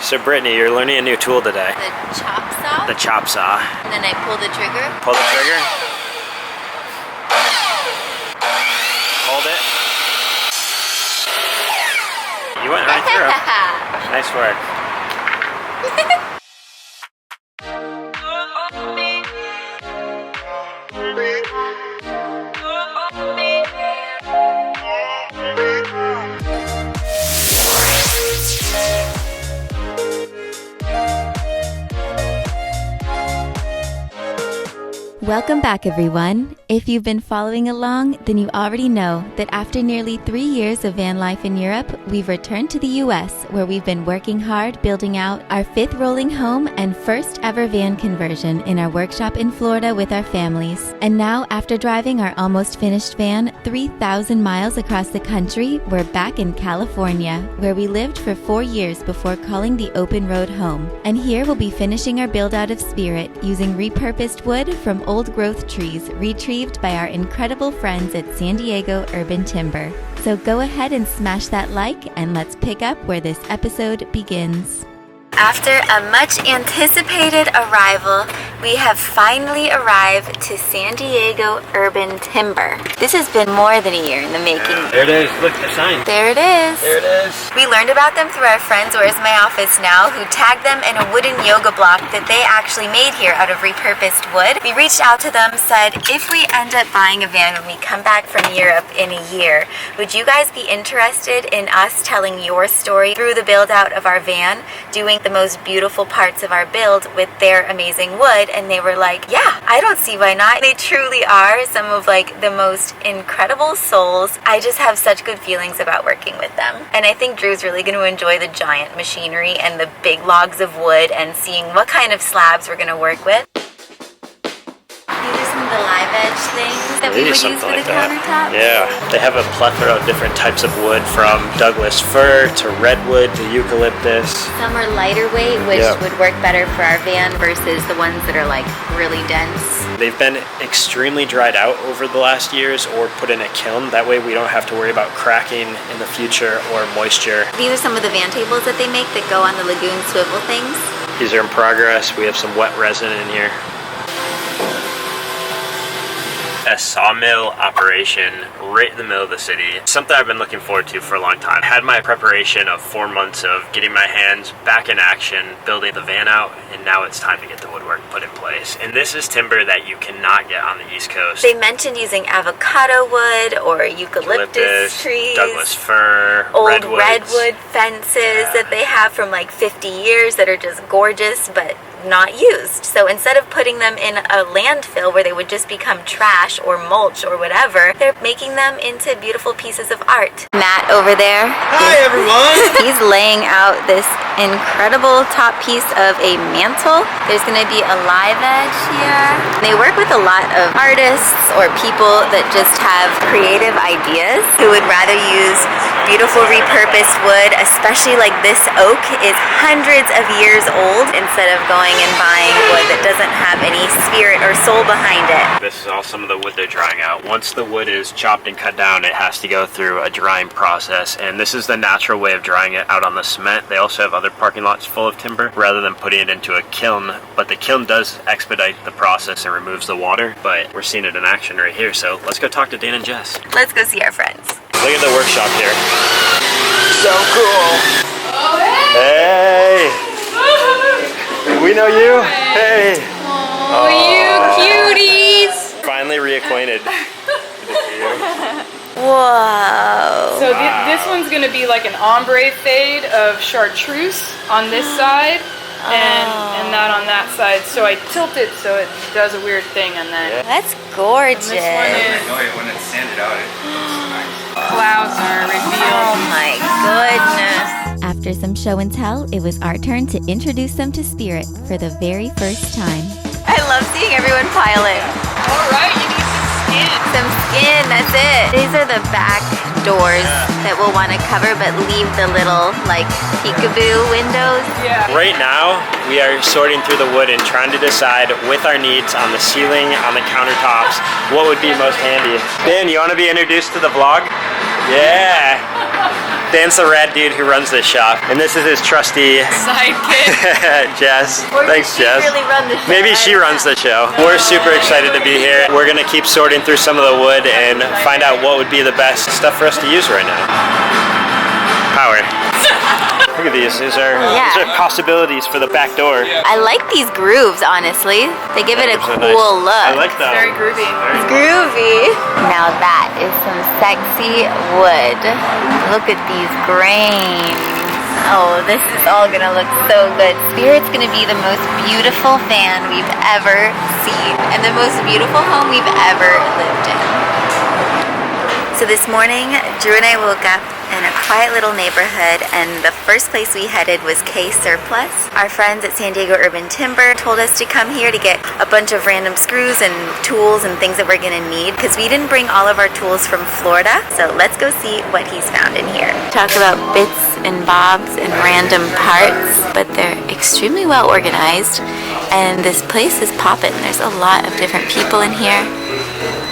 So Brittany, you're learning a new tool today. The chop saw. The chop saw. And then I pull the trigger. Pull the trigger. Hold it. You went right through. Nice work. Welcome back, everyone. If you've been following along, then you already know that after nearly 3 years of van life in Europe, we've returned to the US, where we've been working hard building out our 5th rolling home and first ever van conversion in our workshop in Florida with our families. And now, after driving our almost finished van 3,000 miles across the country, we're back in California, where we lived for 4 years before calling the open road home. And here we'll be finishing our build out of Spirit using repurposed wood from old growth trees retrieved by our incredible friends at San Diego Urban Timber. So go ahead and smash that like, and let's pick up where this episode begins. After a much anticipated arrival, we have finally arrived to San Diego Urban Timber. This has been more than a year in the making. Yeah, there it is. Look at the sign. There it is. There it is. We learned about them through our friends Where's My Office Now, who tagged them in a wooden yoga block that they actually made here out of repurposed wood. We reached out to them, said, if we end up buying a van when we come back from Europe in a year, would you guys be interested in us telling your story through the build out of our van, doing the most beautiful parts of our build with their amazing wood? And they were like, yeah, I don't see why not. They truly are some of like the most incredible souls. I just have such good feelings about working with them. And I think Drew's really going to enjoy the giant machinery and the big logs of wood and seeing what kind of slabs we're going to work with. These are some of the live edge things that we would use for the countertops. Yeah, they have a plethora of different types of wood, from Douglas fir to redwood to eucalyptus. Some are lighter weight, which would work better for our van versus the ones that are like really dense. They've been extremely dried out over the last years or put in a kiln. That way we don't have to worry about cracking in the future or moisture. These are some of the van tables that they make that go on the lagoon swivel things. These are in progress. We have some wet resin in here. A sawmill operation right in the middle of the city. Something I've been looking forward to for a long time. Had my preparation of 4 months of getting my hands back in action, building the van out, and now it's time to get the woodwork put in place. And this is timber that you cannot get on the East Coast. They mentioned using avocado wood or eucalyptus trees, Douglas fir, old redwood fences that they have from like 50 years that are just gorgeous but not used. So instead of putting them in a landfill where they would just become trash or mulch or whatever, they're making them into beautiful pieces of art. Matt over there. Hi everyone! He's laying out this incredible top piece of a mantle. There's going to be a live edge here. They work with a lot of artists or people that just have creative ideas who would rather use beautiful repurposed wood, especially like this oak is hundreds of years old, instead of going and buying wood that doesn't have any spirit or soul behind it. This is all some of the wood they're drying out. Once the wood is chopped and cut down, it has to go through a drying process, and this is the natural way of drying it out on the cement. They also have other parking lots full of timber rather than putting it into a kiln, but the kiln does expedite the process and removes the water, but we're seeing it in action right here. So let's go talk to Dan and Jess. Let's go see our friends. Look at the workshop here. So cool. Oh, Hey! We know you. Hey. oh, you cuties. Finally reacquainted. Whoa. So this one's going to be like an ombre fade of chartreuse on this side and that on that side. So I tilt it so it does a weird thing, and then That's gorgeous. this one is When it's sanded out, it's nice. clouds are revealed. Oh my goodness. After some show and tell, it was our turn to introduce them to Spirit for the very first time. I love seeing everyone pile in. All right, you need some skin. Some skin, that's it. These are the back doors that we'll want to cover, but leave the little like peekaboo windows. Yeah. Right now, we are sorting through the wood and trying to decide with our needs on the ceiling, on the countertops, what would be most handy. Dan, you want to be introduced to the vlog? Yeah. Dan's the rad dude who runs this shop, and this is his trusty Sidekick. Jess. Or does Thanks, she Jess. really run the show? Maybe she runs the show. We're super excited to be here. We're gonna keep sorting through some of the wood and find out what would be the best stuff for us to use right now. Power. Look at these. These are possibilities for the back door. I like these grooves, honestly. They give it a Those are cool nice. look. I like them. Very groovy. Very Groovy. Now that is some sexy wood. Look at these grains. Oh, this is all gonna look so good. Spirit's gonna be the most beautiful fan we've ever seen and the most beautiful home we've ever lived in. So this morning, Drew and I woke up in a quiet little neighborhood, and the first place we headed was K Surplus. Our friends at San Diego Urban Timber told us to come here to get a bunch of random screws and tools and things that we're gonna need, because we didn't bring all of our tools from Florida. So let's go see what he's found in here. Talk about bits and bobs and random parts, but they're extremely well organized, and this place is poppin'. There's a lot of different people in here,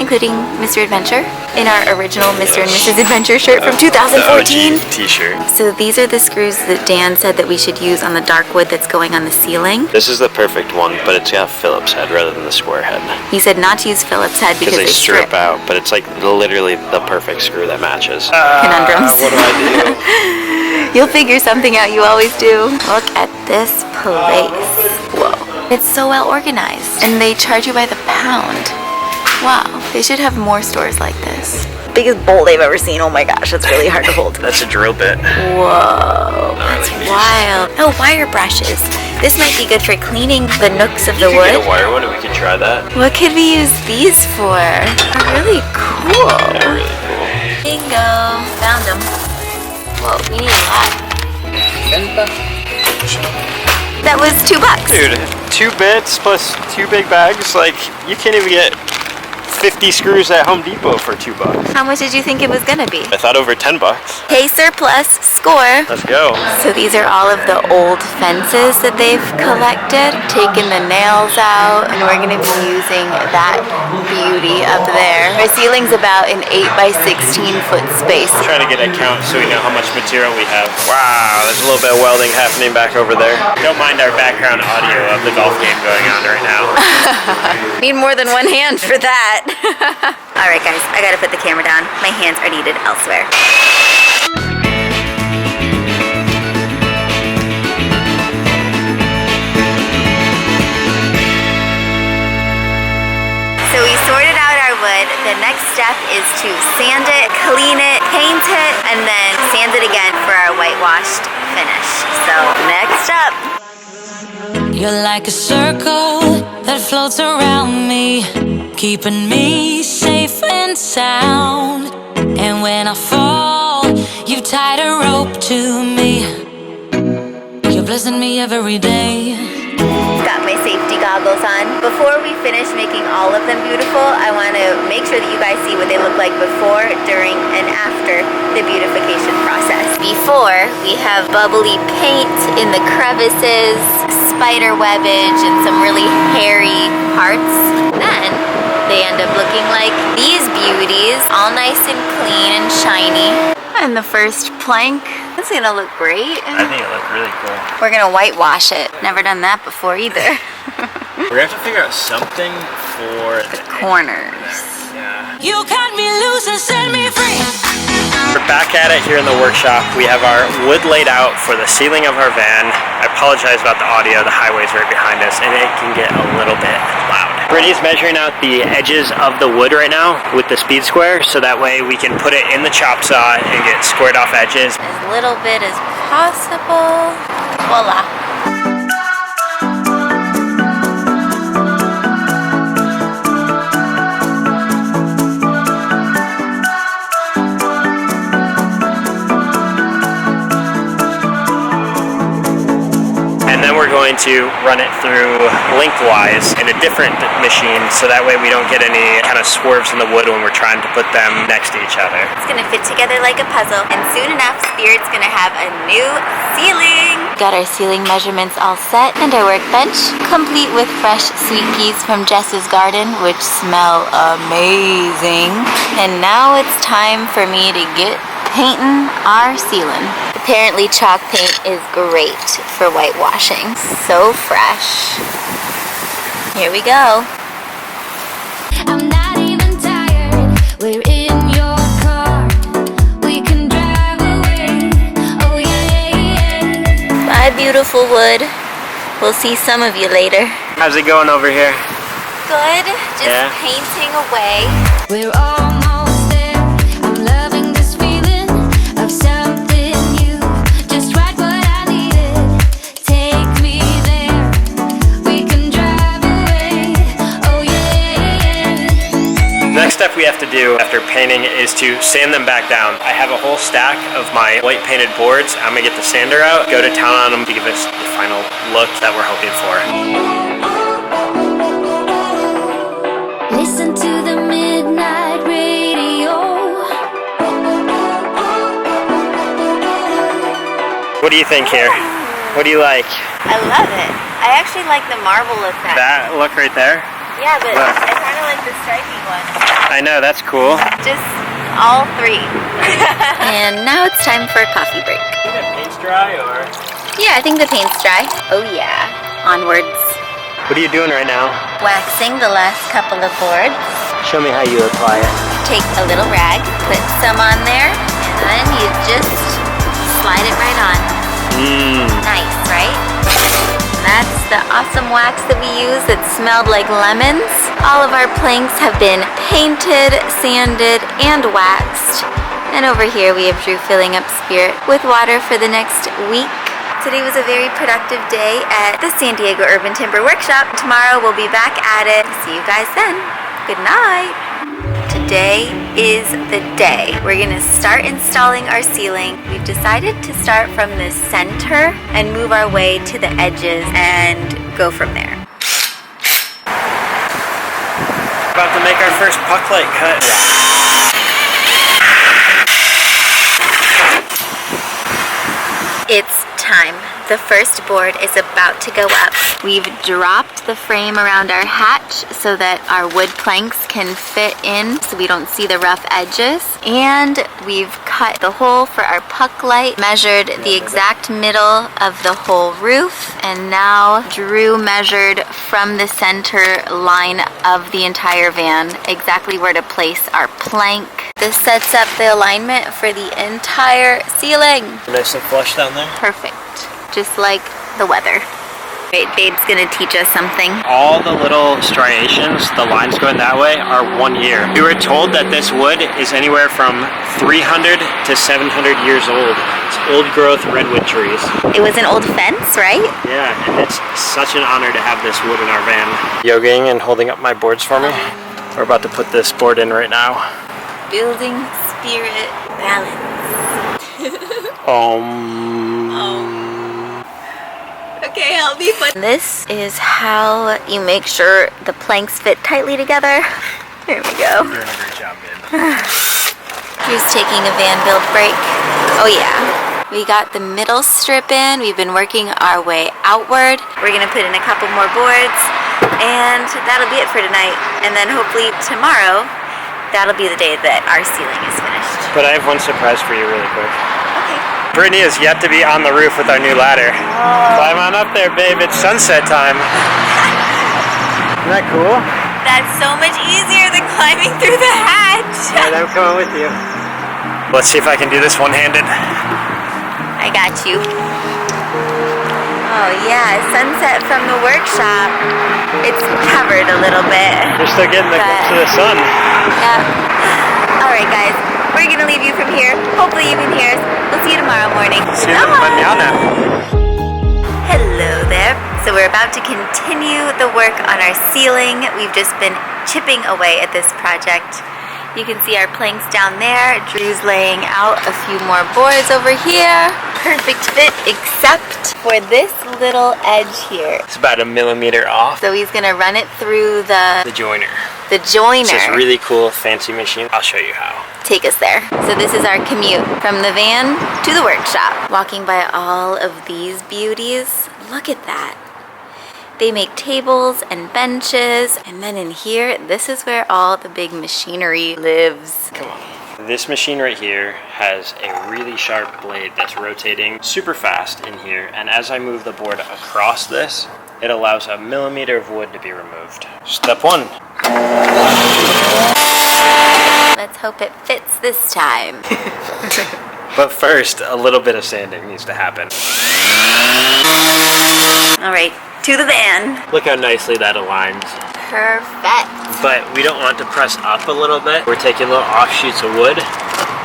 including Mr. Adventure in our original Mr. and Mrs. Adventure shirt from 2014. T-shirt. So these are the screws that Dan said that we should use on the dark wood that's going on the ceiling. This is the perfect one, but it's got Phillips head rather than the square head. He said not to use Phillips head because They strip out, but it's like literally the perfect screw that matches. Conundrums. What do I do? You'll figure something out, you always do. Look at this place. Whoa. It's so well organized, and they charge you by the pound. Wow, they should have more stores like this. Biggest bowl they've ever seen. Oh my gosh, that's really hard to hold. That's a drill bit. Whoa, that's wild. Oh, wire brushes. This might be good for cleaning the nooks of the We could wood. get a wire one and we could try that. What could we use these for? They're really cool. Yeah, really cool. Bingo, found them. Whoa, we need a lot. That was $2. Dude, 2 bits plus 2 big bags, like you can't even get 50 screws at Home Depot for $2. How much did you think it was gonna be? I thought over 10 bucks. K Surplus, score. Let's go. So these are all of the old fences that they've collected, taken the nails out, and we're gonna be using that beauty up there. Our ceiling's about an 8 by 16 foot space. Trying to get a count so we know how much material we have. Wow, there's a little bit of welding happening back over there. Don't mind our background audio of the golf game going on right now. Need more than one hand for that. Alright guys, I gotta put the camera down. My hands are needed elsewhere. So we sorted out our wood. The next step is to sand it, clean it, paint it, and then sand it again for our whitewashed finish. So next up. You're like a circle that floats around me, keeping me safe and sound. And when I fall, you've tied a rope to me. You're blessing me every day. Got my safety goggles on. Before we finish making all of them beautiful, I want to make sure that you guys see what they look like before, during, and after the beautification process. Before, we have bubbly paint in the crevices, spider webbage, and some really hairy parts. Then, they end up looking like these beauties, all nice and clean and shiny. And the first plank, it's gonna look great. I think it looked really cool. We're gonna whitewash it. Never done that before either. We're gonna have to figure out something for The corners. Yeah. You cut me loose and set me free. We're back at it here in the workshop. We have our wood laid out for the ceiling of our van. I apologize about the audio. The highway's right behind us and it can get a little bit loud. Brittany's measuring out the edges of the wood right now with the speed square, so that way we can put it in the chop saw and get squared off edges. As little bit as possible. Voila. And then we're going to run it through lengthwise in a different machine, so that way we don't get any kind of swerves in the wood when we're trying to put them next to each other. It's gonna fit together like a puzzle, and soon enough, Spirit's gonna have a new ceiling. Got our ceiling measurements all set, and our workbench, complete with fresh sweet peas from Jess's garden, which smell amazing. And now it's time for me to get painting our ceiling. Apparently chalk paint is great for whitewashing. So fresh. Here we go. I'm not even tired. We're in your car. We can drive away. Oh yeah. Bye, beautiful wood. We'll see some of you later. How's it going over here? Good. Just Yeah. painting away. We're almost there. I'm loving this feeling of something new. Just right what I needed. Take me there. We can drive away. Oh yeah. Next step we have to do after painting is to sand them back down. I have a whole stack of my white painted boards. I'm gonna get the sander out, go to town on them to give us the final look that we're hoping for. Listen to the midnight radio. What do you think here? What do you like? I love it. I actually like the marble effect. That look right there? Yeah, but Look. I kind of like the stripy one. I know, that's cool. Just all three. And now it's time for a coffee break. Is the paint's dry or? Yeah, I think the paint's dry. Oh yeah. Onwards. What are you doing right now? Waxing the last couple of boards. Show me how you apply it. Take a little rag, put some on there, and then you just slide it right on. Nice, right? That's the awesome wax that we use that smelled like lemons. All of our planks have been painted, sanded, and waxed. And over here we have Drew filling up Spirit with water for the next week. Today was a very productive day at the San Diego Urban Timber Workshop. Tomorrow we'll be back at it. See you guys then. Good night. Today is the day. We're gonna start installing our ceiling. We've decided to start from the center and move our way to the edges and go from there. About to make our first puck light cut. It's time. The first board is about to go up. We've dropped the frame around our hatch so that our wood planks can fit in so we don't see the rough edges. And we've cut the hole for our puck light, measured the exact middle of the whole roof, and now Drew measured from the center line of the entire van exactly where to place our plank. This sets up the alignment for the entire ceiling. Nice and flush down there. Perfect. Just like the weather. Right, Babe's gonna teach us something. All the little striations, the lines going that way, are 1 year. We were told that this wood is anywhere from 300 to 700 years old. It's old growth redwood trees. It was an old fence, right? Yeah, and it's such an honor to have this wood in our van. Yogaing and holding up my boards for me. We're about to put this board in right now. Building spirit balance. Okay, I'll be fun. This is how you make sure the planks fit tightly together. There we go. You're doing a great job, babe. Here's taking a van build break. Oh yeah. We got the middle strip in. We've been working our way outward. We're gonna put in a couple more boards, and that'll be it for tonight. And then hopefully tomorrow, that'll be the day that our ceiling is finished. But I have one surprise for you really quick. Okay. Brittany is yet to be on the roof with our new ladder. Climb on up there, babe. It's sunset time. Isn't that cool? That's so much easier than climbing through the hatch. Alright, I'm coming with you. Let's see if I can do this one-handed. I got you. Oh yeah, sunset from the workshop. It's covered a little bit. You're still getting the glimpse of the sun. Yeah. Alright guys, we're gonna leave you from here. Hopefully you can hear us. We'll see you tomorrow morning. See you mañana. Hello there. So we're about to continue the work on our ceiling. We've just been chipping away at this project. You can see our planks down there. Drew's laying out a few more boards over here. Perfect fit, except for this little edge here. It's about 1 millimeter off. So he's gonna run it through the joiner. joiner. It's this really cool, fancy machine. I'll show you how. Take us there. So this is our commute from the van to the workshop. Walking by all of these beauties. Look at that. They make tables and benches, and then in here, this is where all the big machinery lives. Come on. This machine right here has a really sharp blade that's rotating super fast in here, and as I move the board across this, it allows a millimeter of wood to be removed. Step 1. Let's hope it fits this time. But first, a little bit of sanding needs to happen. All right, to the van. Look how nicely that aligns. Perfect. But we don't want to press up a little bit. We're taking little offshoots of wood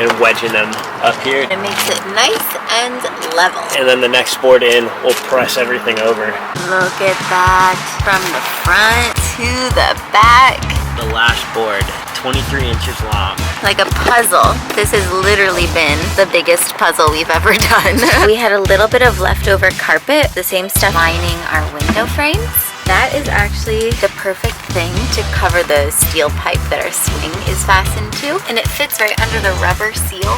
and wedging them up here. It makes it nice and level. And then the next board in, we'll press everything over. Look at that. From the front to the back. The last board, 23 inches long. Like a puzzle. This has literally been the biggest puzzle we've ever done. We had a little bit of leftover carpet, the same stuff lining our window frames. That is actually the perfect thing to cover the steel pipe that our swing is fastened to, and it fits right under the rubber seal.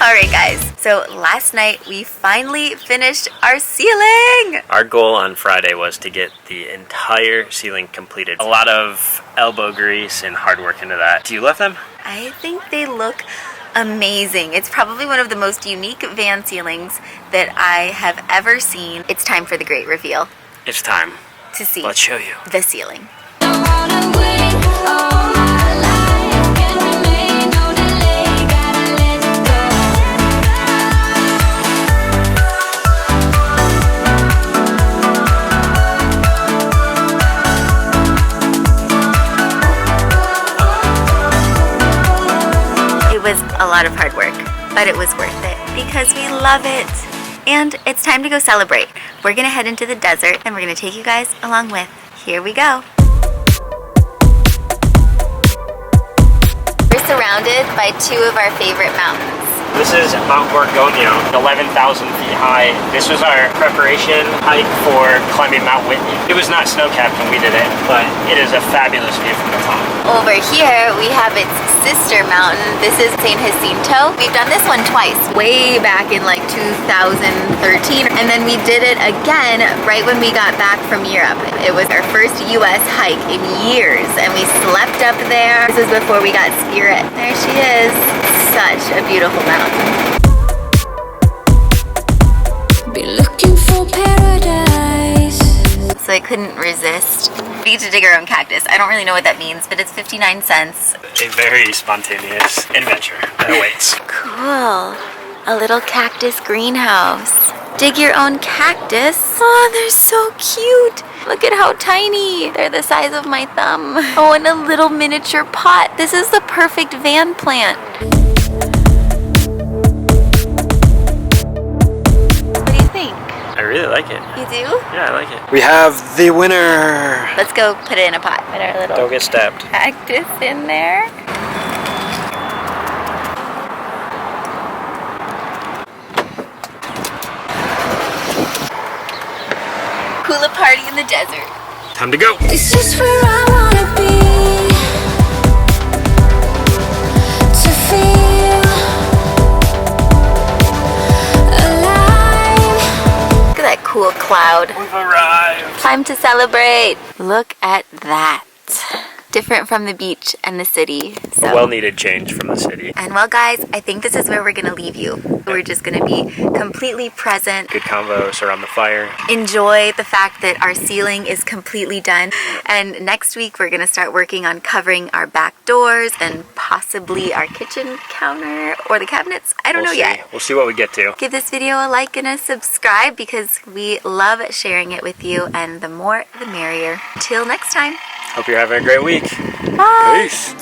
All right, guys, so last night we finally finished our ceiling. Our goal on Friday was to get the entire ceiling completed. A lot of elbow grease and hard work into that. Do you love them? I think they look amazing. It's probably one of the most unique van ceilings that I have ever seen. It's time for the great reveal It's time. to see Let's show you. the ceiling. It was a lot of hard work, but it was worth it because we love it. And it's time to go celebrate. We're gonna head into the desert and we're gonna take you guys along with. Here we go. We're surrounded by two of our favorite mountains. This is Mount Gorgonio, 11,000 feet high. This was our preparation hike for climbing Mount Whitney. It was not snow-capped when we did it, but it is a fabulous view from the top. Over here, we have its sister mountain. This is St. Jacinto. We've done this one twice, way back in like 2013. And then we did it again right when we got back from Europe. It was our first US hike in years, and we slept up there. This was before we got Spirit. There she is. Such a beautiful mountain. Be looking for paradise. So I couldn't resist. We get to dig our own cactus. I don't really know what that means, but it's 59 cents. A very spontaneous adventure that awaits. Cool. A little cactus greenhouse. Dig your own cactus. Oh, they're so cute. Look at how tiny. They're the size of my thumb. Oh, and a little miniature pot. This is the perfect van plant. What do you think? I really like it. You do? Yeah, I like it. We have the winner. Let's go put it in a pot. Put our little Don't get stabbed. cactus in there. Hula party in the desert. Time to go. It's just where I wanna be. To feel alive. Look at that cool cloud. We've arrived. Time to celebrate. Look at that. Different from the beach and the city. A well-needed change from the city. And well, guys, I think this is where we're gonna leave you. We're just gonna be completely present. Good convos around the fire. Enjoy the fact that our ceiling is completely done. And next week, we're gonna start working on covering our back doors and possibly our kitchen counter or the cabinets. I don't know yet. We'll see what we get to. Give this video a like and a subscribe because we love sharing it with you, and the more the merrier. Till next time. Hope you're having a great week. Bye. Peace.